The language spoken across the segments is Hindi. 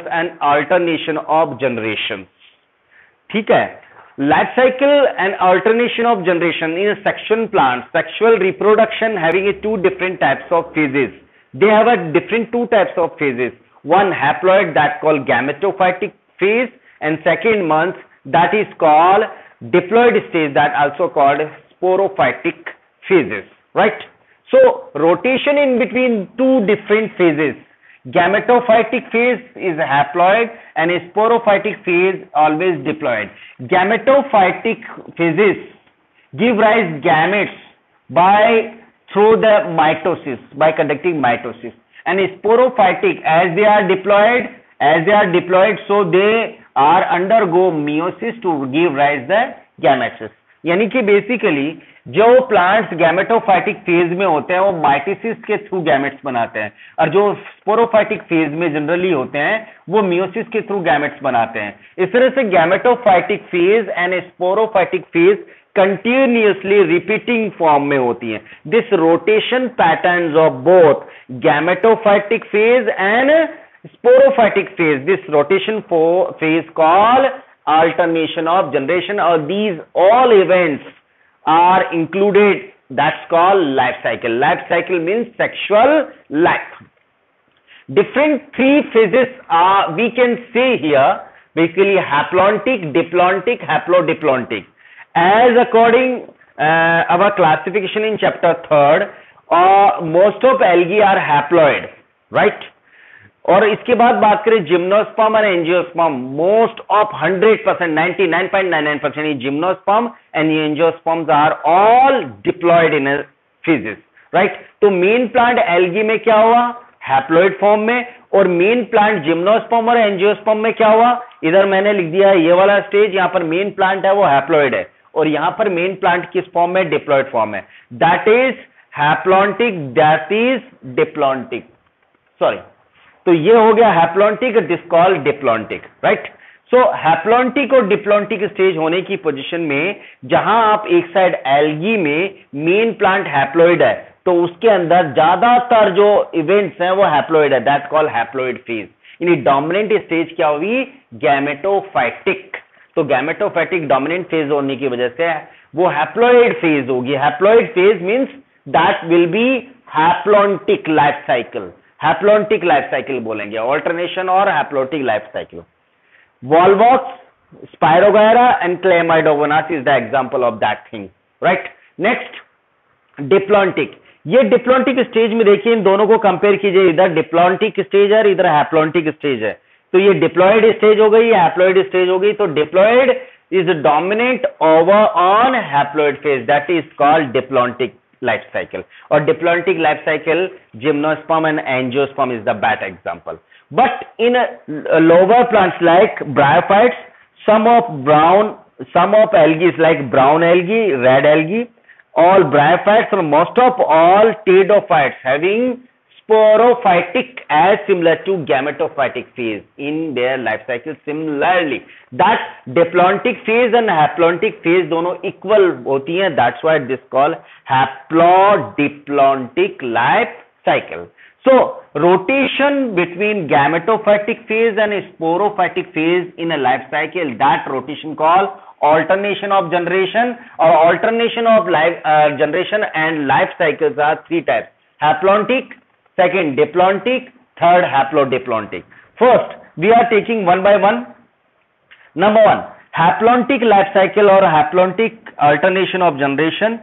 and alternation of generations. ठीक है, life cycle and alternation of generation in a sexual plant, sexual reproduction having a two different types of phases. They have a different two types of phases. One haploid that called gametophytic phase, and second month that is called diploid stage, that also called sporophytic phases, right? So rotation in between two different phases. Gametophytic phase is haploid and a sporophytic phase always diploid. Gametophytic phases give rise gametes through the mitosis, by conducting mitosis, and sporophytic, as they are diploid, so they are undergo meiosis to give rise the gametes. यानी कि बेसिकली जो प्लांट्स गैमेटोफाइटिक फेज में होते हैं वो माइटोसिस के थ्रू गैमेट्स बनाते हैं, और जो स्पोरोफाइटिक फेज में जनरली होते हैं वो मियोसिस के थ्रू गैमेट्स बनाते हैं. इस तरह से gametophytic phase and sporophytic phase continuously repeating form में होती है. This rotation patterns of both gametophytic phase and sporophytic phase, this rotation phase called alternation of generation, or these all events are included, that's called life cycle. Life cycle means sexual life. Different three phases are, we can say here, basically haplontic, diplontic, haplodiplontic. As according our classification in chapter 3rd, most of algae are haploid, right? और इसके बाद बात करें जिम्नोस्पर्म और angiosperm, most of 100%, 99.99% gymnosperm and angiosperms are all diploid in phases, right? तो मेन प्लांट एल्गी में क्या हुआ? हैप्लॉइड फॉर्म में. और मेन प्लांट जिम्नोस्पर्म और एंजियोस्पर्म में क्या हुआ? इधर मैंने लिख दिया है ये वाला स्टेज, यहां पर मेन प्लांट है वो हैप्लॉइड है, और यहां पर मेन प्लांट किस फॉर्म में? डिप्लॉयड फॉर्म है. That is haplontic, that is diplontic. Sorry, तो ये हो गया haplontic, this called diplontic, right? So haplontic और डिप्लॉन्टिक स्टेज होने की पोजीशन में, जहां आप एक साइड एल्गी में मेन प्लांट हैप्लॉइड है तो उसके अंदर ज्यादातर जो इवेंट्स हैं वो हैप्लॉइड है, दैट कॉल्ड हैप्लॉइड फेज. यानी डोमिनेंट स्टेज क्या हुई? गैमेटोफाइटिक. तो गैमेटोफाइटिक डोमिनेंट फेज होने की वजह से वो हैप्लॉइड फेज होगी. Haploid phase means that will be haplontic life cycle. Haplontic life cycle बोलेंगे, ऑल्टरनेशन और haplontic life cycle. Volvox, spirogyra and chlamydomonas is the example of that thing, right? Next diplontic. ये डिप्लॉन्टिक स्टेज में देखिए, इन दोनों को कंपेयर कीजिए, इधर डिप्लॉन्टिक स्टेज है और इधर हैप्लॉन्टिक स्टेज है. तो ये डिप्लॉयड स्टेज हो गई, हैप्लॉइड स्टेज हो गई. तो diploid is dominant over on haploid phase, that is called diplontic life cycle. Or diplontic life cycle, gymnosperm and angiosperm is the bad example. But in lower plants like bryophytes, some of algae like brown algae, red algae, all bryophytes or most of all pteridophytes having sporophytic as similar to gametophytic phase in their life cycle. Similarly, that diplontic phase and haplontic phase दोनों equal होती हैं. That's why this called haplodiplontic life cycle. So rotation between gametophytic phase and sporophytic phase in a life cycle, that rotation called alternation of generation, or alternation of life generation and life cycles are three types: haplontic, second diplontic, third haplodiplontic. First we are taking one by one. Number one, haplontic life cycle or haplontic alternation of generation.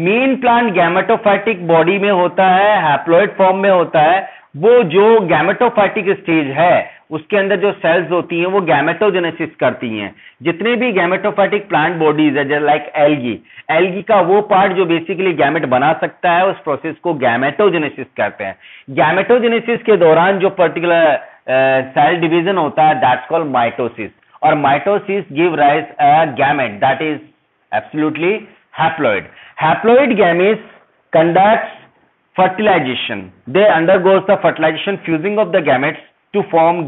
Main plant gametophytic body में होता है, हैप्लॉइड फॉर्म में होता है. वो जो गैमेटोफाइटिक स्टेज है उसके अंदर जो सेल्स होती हैं वो गैमेटोजेनेसिस करती हैं. जितने भी गैमेटोफाइटिक प्लांट बॉडीज है, लाइक एल्गी का वो पार्ट जो बेसिकली गैमेट बना सकता है, उस प्रोसेस को गैमेटोजेनेसिस कहते हैं. गैमेटोजेनेसिस के दौरान जो पर्टिकुलर सेल डिवीजन होता है, दैट्स कॉल्ड माइटोसिस, और mitosis give rise a gamete, that is absolutely haploid. Haploid gametes conducts fertilization. They undergoes the fertilization, fusing of the gametes to form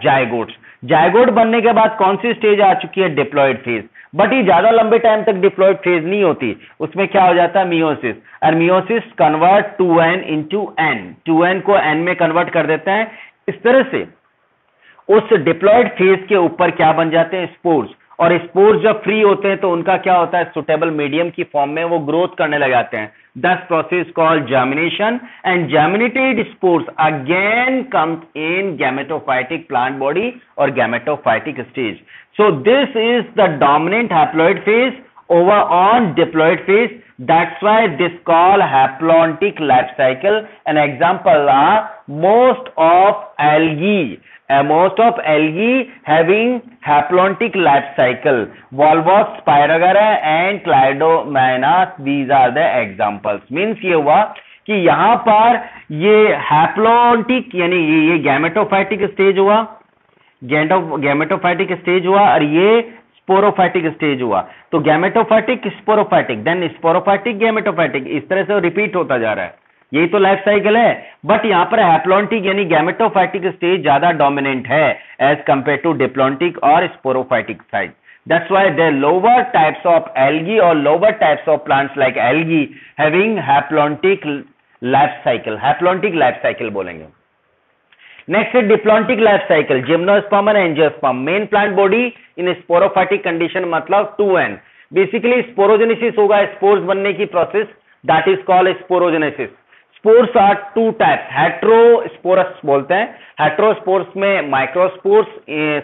zygotes. Zygote बनने के बाद कौन सी स्टेज आ चुकी है? Diploid phase. बट ये ज्यादा लंबे टाइम तक डिप्लॉयड फेज नहीं होती, उसमें क्या हो जाता है? मियोसिस. और meiosis convert 2n into n, 2n को n में कन्वर्ट कर देते हैं. इस तरह से उस डिप्लॉयड फेज के ऊपर क्या बन जाते हैं, स्पोर्स। और स्पोर्स जब फ्री होते हैं तो उनका क्या होता है, सुटेबल मीडियम की फॉर्म में वो ग्रोथ करने लग जाते हैं। This process called germination, and germinated spores again comes in gametophytic plant body और gametophytic stage. So this is the dominant haploid phase over on diploid phase. That's why this called haplontic life cycle. An example are most of algae having haplontic life cycle. Volvox, Spirogera and Cleidomanas, these are the examples. Means ये हुआ कि यहाँ पर ये haplontic यानी ये गैमेटोफाइटिक स्टेज हुआ, गैमेटोफाइटिक स्टेज हुआ, और ये स्पोरोफाइटिक स्टेज हुआ। तो gametophytic, sporophytic, then sporophytic, gametophytic, इस तरह से रिपीट होता जा रहा है। यही तो लाइफ साइकिल है। बट यहां पर हैप्लॉन्टिक यानी गैमेटोफाइटिक स्टेज ज्यादा डोमिनेंट है एज कंपेयर टू डिप्लॉन्टिक और sporophytic side. That's why the lower types of algae or lower types of plants like algae having haplontic life cycle, haplontic life cycle बोलेंगे। नेक्स्ट है diplontic life cycle, gymnosperm and angiosperm. Main plant body in sporophytic condition, मतलब 2n। बेसिकली स्पोरोजेनेसिस होगा, स्पोर्स बनने की process, that is called sporogenesis. Spores are two types, heterosporous बोलते हैं। हेट्रोस्पोर्स में microspores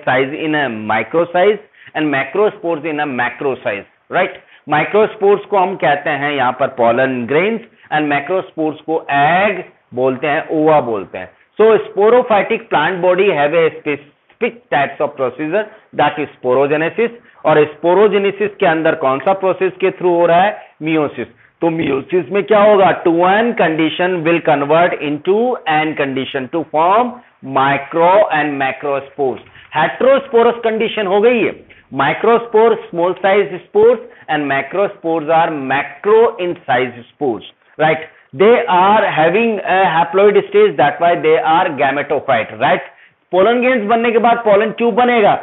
size in a micro size and macrospores in a macro size, right. Microspores को हम कहते हैं यहाँ पर पॉलन ग्रेन्स, एंड मैक्रोस्पोर्स को एग बोलते हैं, ओवा बोलते हैं। So sporophytic plant body have a specific types of procedure that is sporogenesis, और sporogenesis के अंदर कौन सा प्रोसेस के थ्रू हो रहा है, मियोसिस। तो मियोसिस में क्या होगा, 2n condition will convert into n condition to form micro and macrospores। Heterosporous condition हो गई है, microspore small size spores and macrospores are macro in size spores, right. They are having a haploid stage, that's why they are gametophyte, right? Pollen grains बनने के बाद पोलन ट्यूब बनेगा।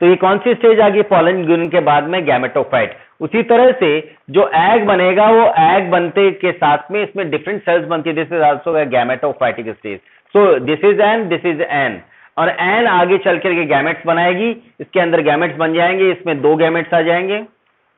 तो ये कौन सी स्टेज आ गई, पोलन ग्रेन के बाद में गैमेटोफाइट। उसी तरह से जो एग बनेगा, वो एग बनते के साथ में इसमें डिफरेंट सेल्स बनती है। This is also gametophytic stage. So this is an, this is an, और एन आगे चल करके गैमेट्स बनाएगी, इसके अंदर गैमेट्स बन जाएंगे, इसमें दो गैमेट्स आ जाएंगे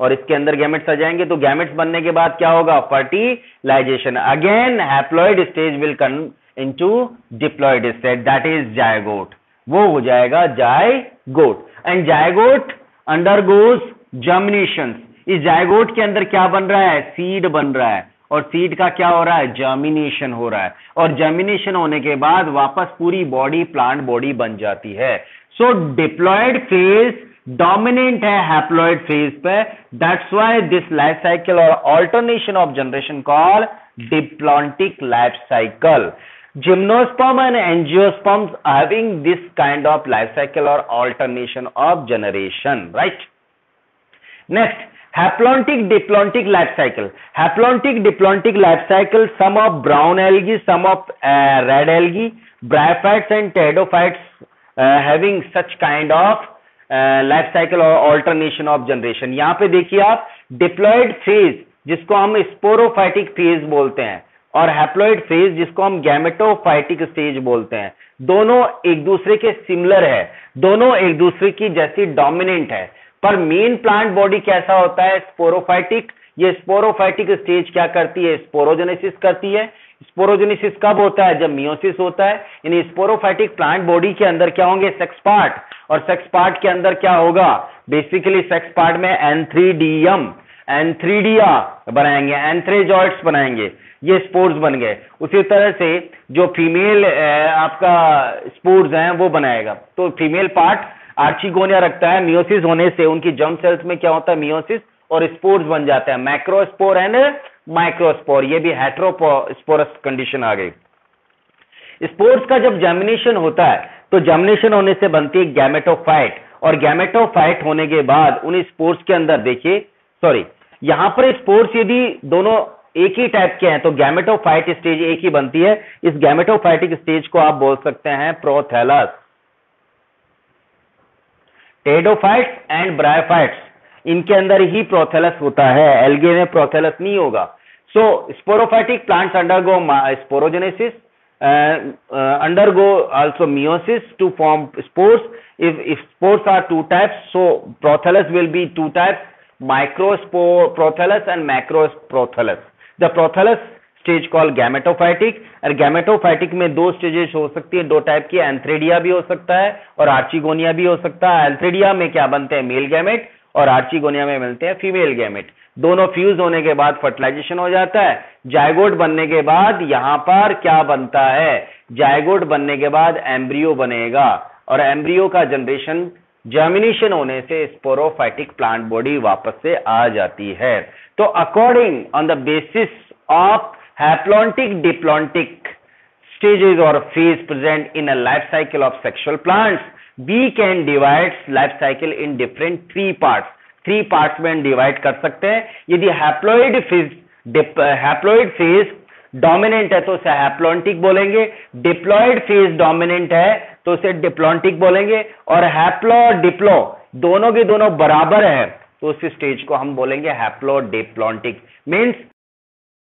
और इसके अंदर गैमेट्स आ जाएंगे। तो गैमेट्स बनने के बाद क्या होगा, fertilization. Again haploid stage will come into diploid stage, that is zygote. वो हो जाएगा zygote, and zygote undergoes germination. इस जायगोट के अंदर क्या बन रहा है, सीड बन रहा है, और सीड का क्या हो रहा है, जर्मिनेशन हो रहा है, और जर्मिनेशन होने के बाद वापस पूरी बॉडी प्लांट बॉडी बन जाती है। सो डिप्लॉइड फेज डोमिनेंट है हैप्लॉइड फेज पे, that's why this life cycle और alternation of generation call diplontic life cycle. Gymnosperm and angiosperms having this kind of life cycle or alternation of generation, right? Next, haplontic diplontic life cycle. Haplontic diplontic life cycle, some of brown algae, some of red algae, bryophytes and pteridophytes having such kind of life cycle और ऑल्टरनेशन ऑफ जनरेशन। यहां पे देखिए आप, डिप्लॉइड फेज जिसको हम स्पोरोफाइटिक फेज बोलते हैं, और हैप्लॉइड फेज जिसको हम गैमेटोफाइटिक स्टेज बोलते हैं, दोनों एक दूसरे के सिमिलर है, दोनों एक दूसरे की जैसी डोमिनेंट है। पर मेन प्लांट बॉडी कैसा होता है, स्पोरोफाइटिक। ये स्पोरोफाइटिक स्टेज क्या करती है, स्पोरोजेनेसिस करती है। स्पोरोजेनेसिस कब होता है, जब मियोसिस होता है। यानी स्पोरोफाइटिक प्लांट बॉडी के अंदर क्या होंगे, सेक्स पार्ट, और सेक्स पार्ट के अंदर क्या होगा, बेसिकली सेक्स पार्ट में एंथ्रीडियम, एंथ्रीडिया बनाएंगे, एंथ्रेजॉइड्स बनाएंगे, ये स्पोर्स बन गए। उसी तरह से जो फीमेल आपका स्पोर्स हैं वो बनाएगा। तो फीमेल पार्ट आर्चिगोनिया रखता है, मियोसिस होने से उनकी जर्म सेल्स में क्या होता है, मियोसिस, और स्पोर्स बन जाते हैं, मैक्रोस्पोर एंड माइक्रोस्पोर। ये भी हेट्रोस्पोरस कंडीशन आ गई। स्पोर्स का जब जर्मिनेशन होता है तो जर्मिनेशन होने से बनती है गैमेटोफाइट, और गैमेटोफाइट होने के बाद उन स्पोर्स के अंदर देखिए, सॉरी यहां पर स्पोर्स यदि दोनों एक ही टाइप के हैं तो गैमेटोफाइट स्टेज एक ही बनती है। इस गैमेटोफाइटिक स्टेज को आप बोल सकते हैं प्रोथैलस। टेरिडोफाइट्स एंड ब्रायोफाइट्स, इनके अंदर ही प्रोथैलस होता है, एल्गे में प्रोथैलस नहीं होगा। So sporophytic plants undergo sporogenesis, undergo also meiosis to form spores. If spores are two types, so prothallus will be two types, microspore prothallus and macroprothallus. The prothallus stage call gametophytic, और गैमेटोफाइटिक में दो स्टेजेस हो सकती है, दो टाइप की, एंथ्रेडिया भी हो सकता है और आर्चिगोनिया भी हो सकता है। एंथ्रेडिया में क्या बनते हैं, मेल गैमेट, और आर्चिगोनिया में मिलते हैं फीमेल गैमेट। दोनों फ्यूज होने के बाद फर्टिलाइजेशन हो जाता है। जायगोट बनने के बाद यहां पर क्या बनता है, जायगोट बनने के बाद एम्ब्रियो बनेगा, और एम्ब्रियो का जनरेशन जर्मिनेशन होने से स्पोरोफाइटिक प्लांट बॉडी वापस से आ जाती है। तो according on the basis of haplontic diplontic stages or phase present in a life cycle of sexual plants, we can divide life cycle in different three parts में डिवाइड कर सकते हैं। यदि हैप्लॉइड फेज डोमिनेंट है तो उसे हैप्लॉन्टिक बोलेंगे, डिप्लॉइड फेज डोमिनेंट है तो उसे डिप्लॉन्टिक बोलेंगे, और हैप्लो डिप्लो दोनों के दोनों बराबर है तो उस स्टेज को हम बोलेंगे हैप्लो डिप्लॉन्टिक। मीन्स